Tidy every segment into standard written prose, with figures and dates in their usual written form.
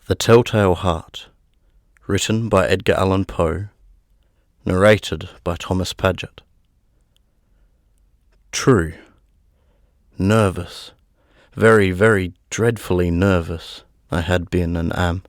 The Telltale Heart, written by Edgar Allan Poe, narrated by Padget. True. Nervous, very, very dreadfully nervous, I had been and am.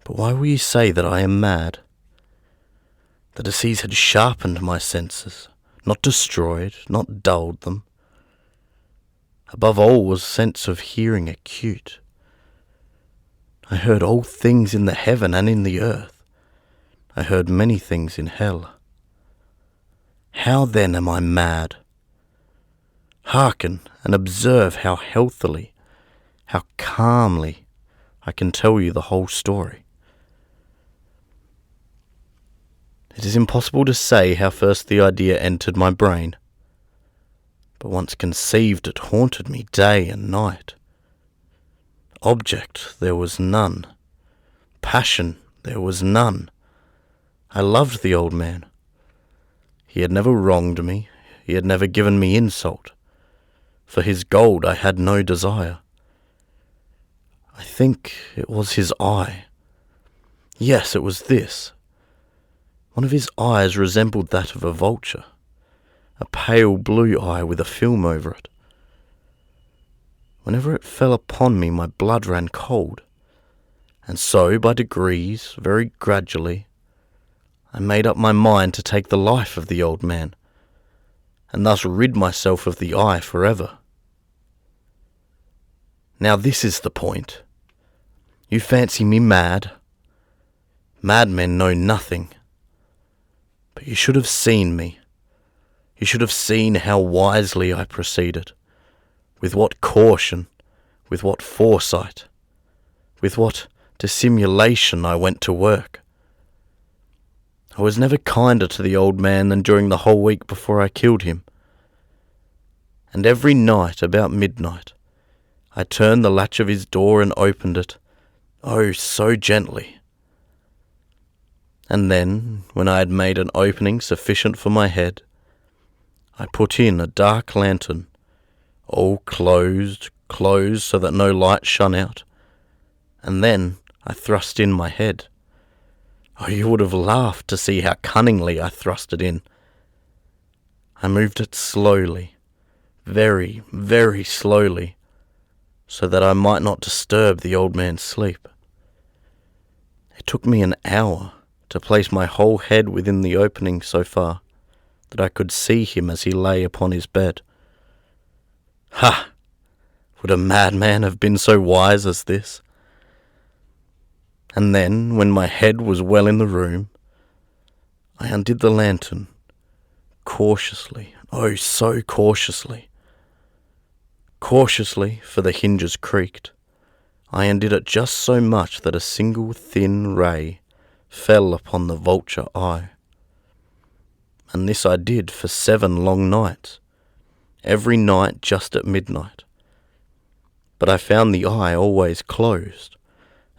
But why will you say that I am mad? The disease had sharpened my senses, not destroyed, not dulled them. Above all was sense of hearing acute. I heard all things in the heaven and in the earth. I heard many things in hell. How then am I mad? Hearken and observe how healthily, how calmly I can tell you the whole story. It is impossible to say how first the idea entered my brain, but once conceived it haunted me day and night. Object there was none. Passion there was none. I loved the old man. He had never wronged me. He had never given me insult. For his gold I had no desire. I think it was his eye. Yes, it was this. One of his eyes resembled that of a vulture, a pale blue eye with a film over it. Whenever it fell upon me, my blood ran cold, and so, by degrees, very gradually, I made up my mind to take the life of the old man, and thus rid myself of the eye forever. Now this is the point. You fancy me mad. Madmen know nothing. But you should have seen me. You should have seen how wisely I proceeded, with what caution, with what foresight, with what dissimulation I went to work. I was never kinder to the old man than during the whole week before I killed him. And every night about midnight, I turned the latch of his door and opened it, oh, so gently. And then, when I had made an opening sufficient for my head, I put in a dark lantern, all closed so that no light shone out, and then I thrust in my head. Oh, you would have laughed to see how cunningly I thrust it in. I moved it slowly, very, very slowly, so that I might not disturb the old man's sleep. It took me an hour to place my whole head within the opening so far that I could see him as he lay upon his bed. Ha! Would a madman have been so wise as this? And then, when my head was well in the room, I undid the lantern, cautiously, oh, so cautiously. Cautiously, for the hinges creaked, I undid it just so much that a single thin ray fell upon the vulture eye. And this I did for 7 long nights, every night just at midnight. But I found the eye always closed,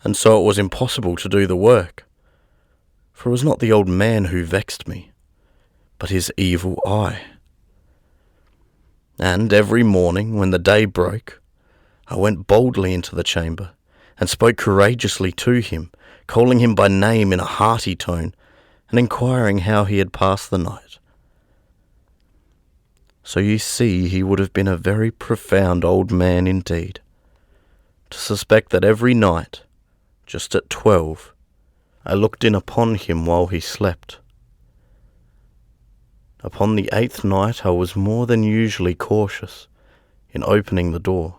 and so it was impossible to do the work. For it was not the old man who vexed me, but his evil eye. And every morning, when the day broke, I went boldly into the chamber, and spoke courageously to him, calling him by name in a hearty tone, and inquiring how he had passed the night. So you see he would have been a very profound old man indeed, to suspect that every night, just at 12, I looked in upon him while he slept. Upon the 8th night I was more than usually cautious in opening the door.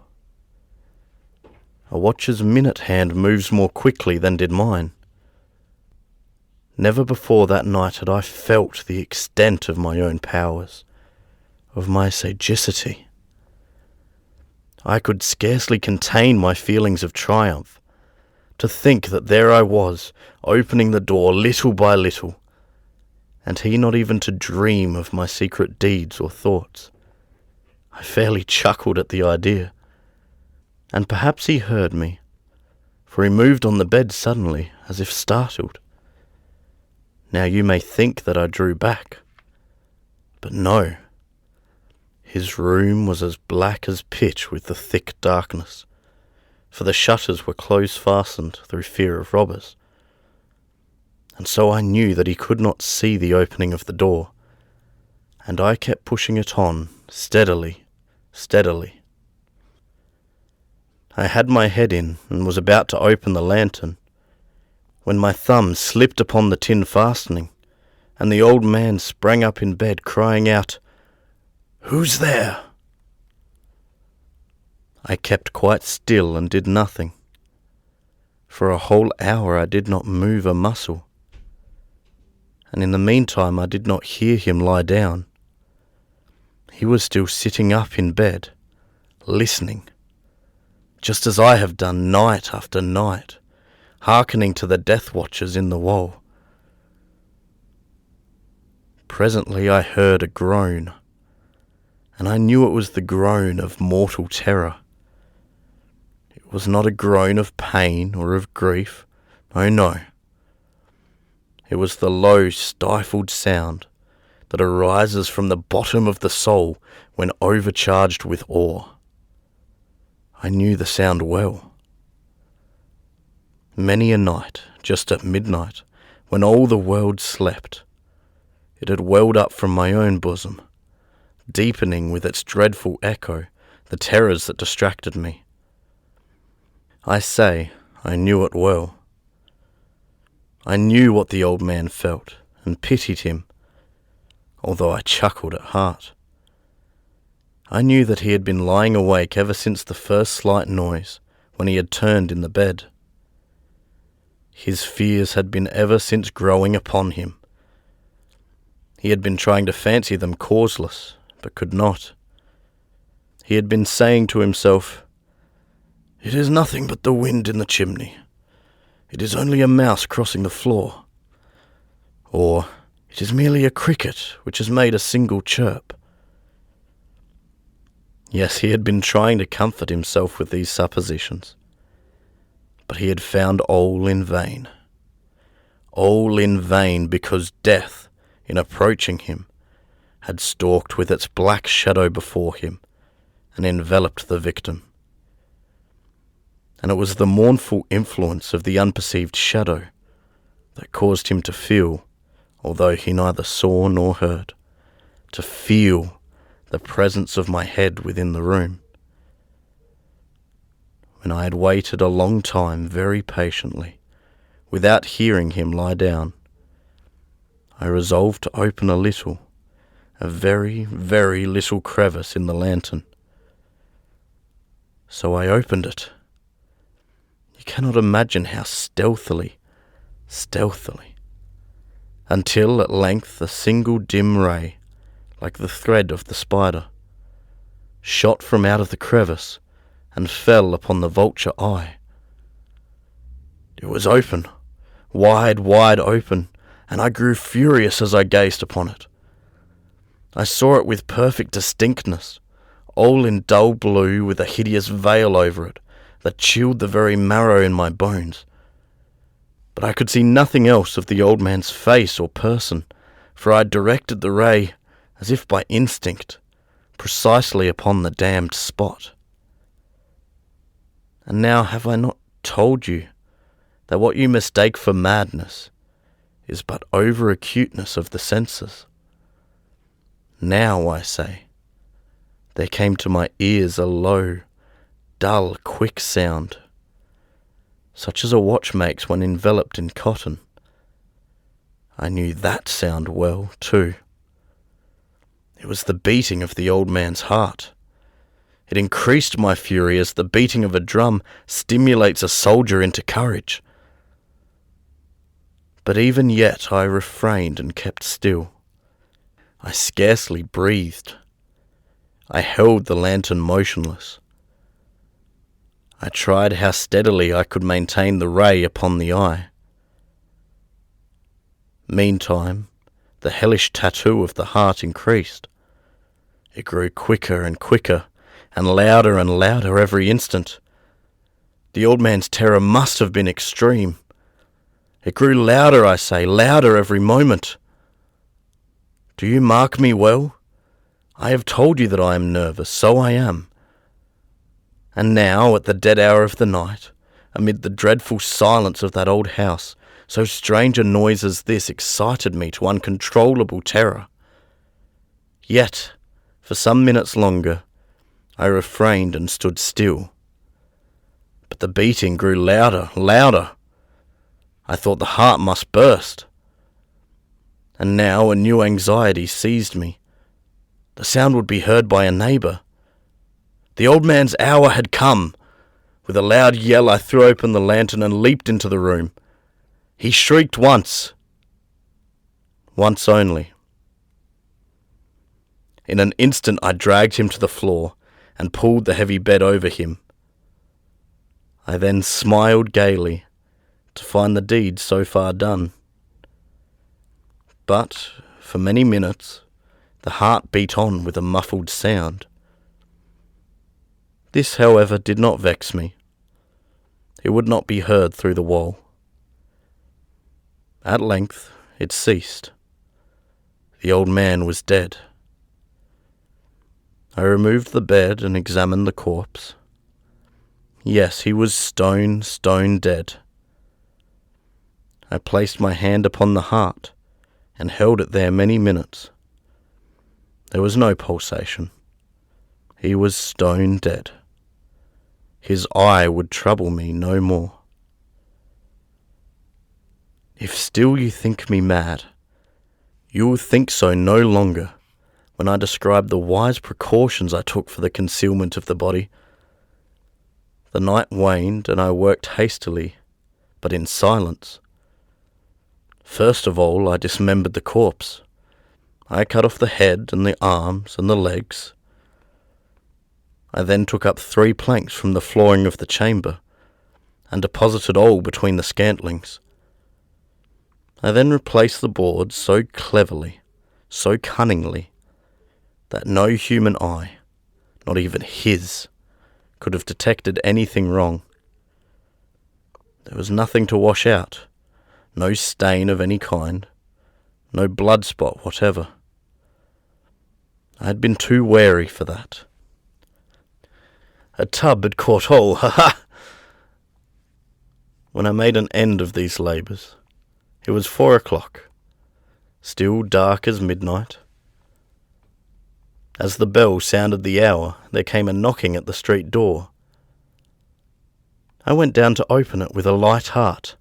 A watch's minute hand moves more quickly than did mine. Never before that night had I felt the extent of my own powers, of my sagacity. I could scarcely contain my feelings of triumph, to think that there I was, opening the door little by little, and he not even to dream of my secret deeds or thoughts. I fairly chuckled at the idea. And perhaps he heard me, for he moved on the bed suddenly, as if startled. Now you may think that I drew back, but no. His room was as black as pitch with the thick darkness, for the shutters were close-fastened through fear of robbers. And so I knew that he could not see the opening of the door, and I kept pushing it on, steadily, steadily. I had my head in and was about to open the lantern, when my thumb slipped upon the tin fastening, and the old man sprang up in bed, crying out, "Who's there?" I kept quite still and did nothing. For a whole hour I did not move a muscle, and in the meantime I did not hear him lie down. He was still sitting up in bed, listening, just as I have done night after night, hearkening to the death watchers in the wall. Presently I heard a groan, and I knew it was the groan of mortal terror. It was not a groan of pain or of grief. Oh no. It was the low, stifled sound that arises from the bottom of the soul when overcharged with awe. I knew the sound well. Many a night, just at midnight, when all the world slept, it had welled up from my own bosom, deepening with its dreadful echo the terrors that distracted me. I say, I knew it well. I knew what the old man felt, and pitied him, although I chuckled at heart. I knew that he had been lying awake ever since the first slight noise, when he had turned in the bed. His fears had been ever since growing upon him. He had been trying to fancy them causeless, but could not. He had been saying to himself, "It is nothing but the wind in the chimney. It is only a mouse crossing the floor." Or, "It is merely a cricket which has made a single chirp." Yes, he had been trying to comfort himself with these suppositions, but he had found all in vain. All in vain, because death, in approaching him, had stalked with its black shadow before him and enveloped the victim. And it was the mournful influence of the unperceived shadow that caused him to feel, although he neither saw nor heard, to feel the presence of my head within the room. When I had waited a long time very patiently, without hearing him lie down, I resolved to open a very, very little crevice in the lantern. So I opened it. You cannot imagine how stealthily, until at length a single dim ray, like the thread of the spider, shot from out of the crevice and fell upon the vulture eye. It was open, wide, wide open, and I grew furious as I gazed upon it. I saw it with perfect distinctness, all in dull blue with a hideous veil over it that chilled the very marrow in my bones. But I could see nothing else of the old man's face or person, for I had directed the ray, as if by instinct, precisely upon the damned spot. And now have I not told you that what you mistake for madness is but over-acuteness of the senses? Now, I say, there came to my ears a low, dull, quick sound, such as a watch makes when enveloped in cotton. I knew that sound well, too. It was the beating of the old man's heart. It increased my fury as the beating of a drum stimulates a soldier into courage. But even yet I refrained and kept still. I scarcely breathed. I held the lantern motionless. I tried how steadily I could maintain the ray upon the eye. Meantime, the hellish tattoo of the heart increased. It grew quicker and quicker, and louder every instant. The old man's terror must have been extreme. It grew louder, I say, louder every moment. Do you mark me well? I have told you that I am nervous, so I am. And now, at the dead hour of the night, amid the dreadful silence of that old house, so strange a noise as this excited me to uncontrollable terror. Yet, for some minutes longer, I refrained and stood still. But the beating grew louder, louder. I thought the heart must burst. And now a new anxiety seized me. The sound would be heard by a neighbour. The old man's hour had come. With a loud yell I threw open the lantern and leaped into the room. He shrieked once. Once only. In an instant I dragged him to the floor and pulled the heavy bed over him. I then smiled gaily to find the deed so far done. But for many minutes the heart beat on with a muffled sound. This, however, did not vex me. It would not be heard through the wall. At length it ceased. The old man was dead. I removed the bed and examined the corpse. Yes, he was stone dead. I placed my hand upon the heart and held it there many minutes. There was no pulsation. He was stone dead. His eye would trouble me no more. If still you think me mad, you will think so no longer when I describe the wise precautions I took for the concealment of the body. The night waned, and I worked hastily, but in silence. First of all, I dismembered the corpse. I cut off the head and the arms and the legs. I then took up 3 planks from the flooring of the chamber, and deposited all between the scantlings. I then replaced the boards so cleverly, so cunningly, that no human eye, not even his, could have detected anything wrong. There was nothing to wash out, no stain of any kind, no blood spot whatever. I had been too wary for that. A tub had caught all, ha! When I made an end of these labours, it was 4 o'clock, still dark as midnight. As the bell sounded the hour, there came a knocking at the street door. I went down to open it with a light heart,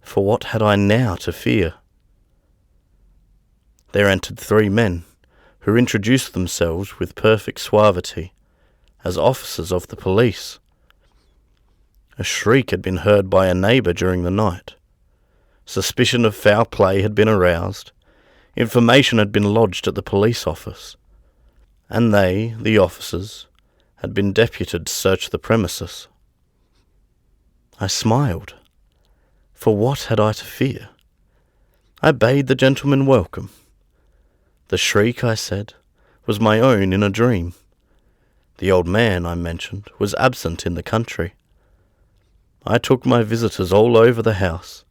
for what had I now to fear? There entered 3 men, who introduced themselves with perfect suavity as officers of the police. A shriek had been heard by a neighbour during the night. Suspicion of foul play had been aroused. Information had been lodged at the police office, and they, the officers, had been deputed to search the premises. I smiled. For what had I to fear? I bade the gentleman welcome. The shriek, I said, was my own in a dream. The old man, I mentioned, was absent in the country. I took my visitors all over the house.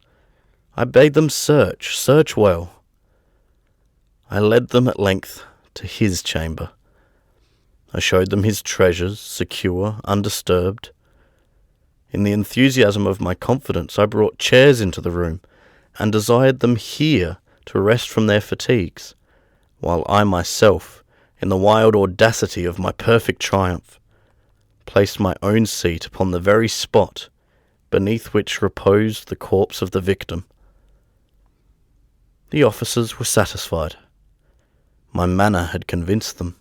I bade them search well. I led them at length to his chamber. I showed them his treasures, secure, undisturbed. In the enthusiasm of my confidence, I brought chairs into the room, and desired them here to rest from their fatigues, while I myself, in the wild audacity of my perfect triumph, placed my own seat upon the very spot beneath which reposed the corpse of the victim. The officers were satisfied. My manner had convinced them.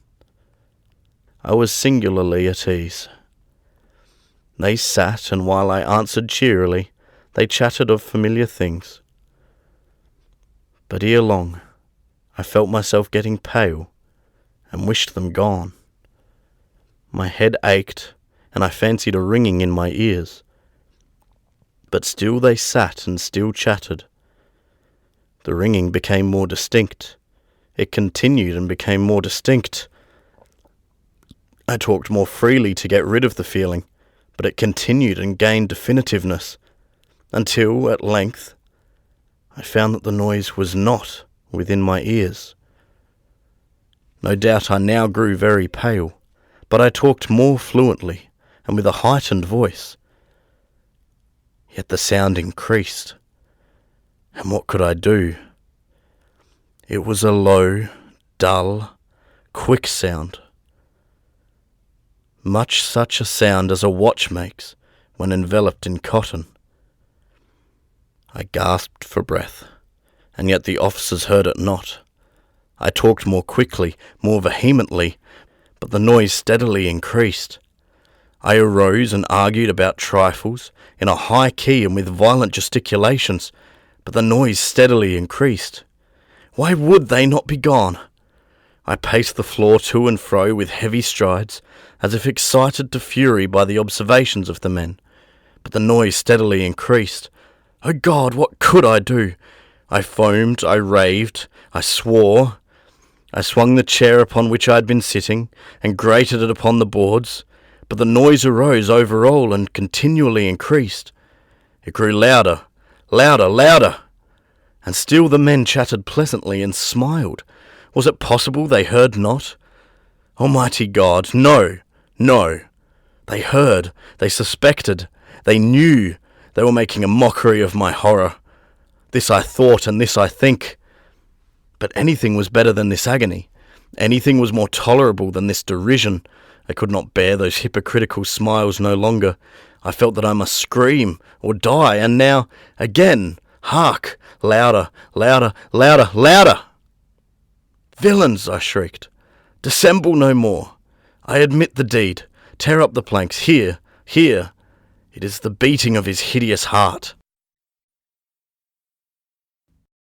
I was singularly at ease. They sat, and while I answered cheerily, they chatted of familiar things. But ere long, I felt myself getting pale, and wished them gone. My head ached, and I fancied a ringing in my ears. But still they sat and still chattered. The ringing became more distinct. It continued and became more distinct. I talked more freely to get rid of the feeling, but it continued and gained definitiveness, until, at length, I found that the noise was not within my ears. No doubt I now grew very pale, but I talked more fluently, and with a heightened voice. Yet the sound increased. And what could I do? It was a low, dull, quick sound. Much such a sound as a watch makes when enveloped in cotton. I gasped for breath, and yet the officers heard it not. I talked more quickly, more vehemently, but the noise steadily increased. I arose and argued about trifles, in a high key and with violent gesticulations, but the noise steadily increased. Why would they not be gone? I paced the floor to and fro with heavy strides, as if excited to fury by the observations of the men, but the noise steadily increased. Oh God, what could I do? I foamed, I raved, I swore. I swung the chair upon which I had been sitting, and grated it upon the boards, but the noise arose over all and continually increased. It grew louder, louder, louder, and still the men chattered pleasantly and smiled. Was it possible they heard not? Almighty God, no, no. They heard, they suspected, they knew. They were making a mockery of my horror. This I thought, and this I think. But anything was better than this agony. Anything was more tolerable than this derision. I could not bear those hypocritical smiles no longer. I felt that I must scream or die, and now, again, hark! Louder, louder, louder, louder! Villains, I shrieked. Dissemble no more. I admit the deed. Tear up the planks. Here, here. It is the beating of his hideous heart.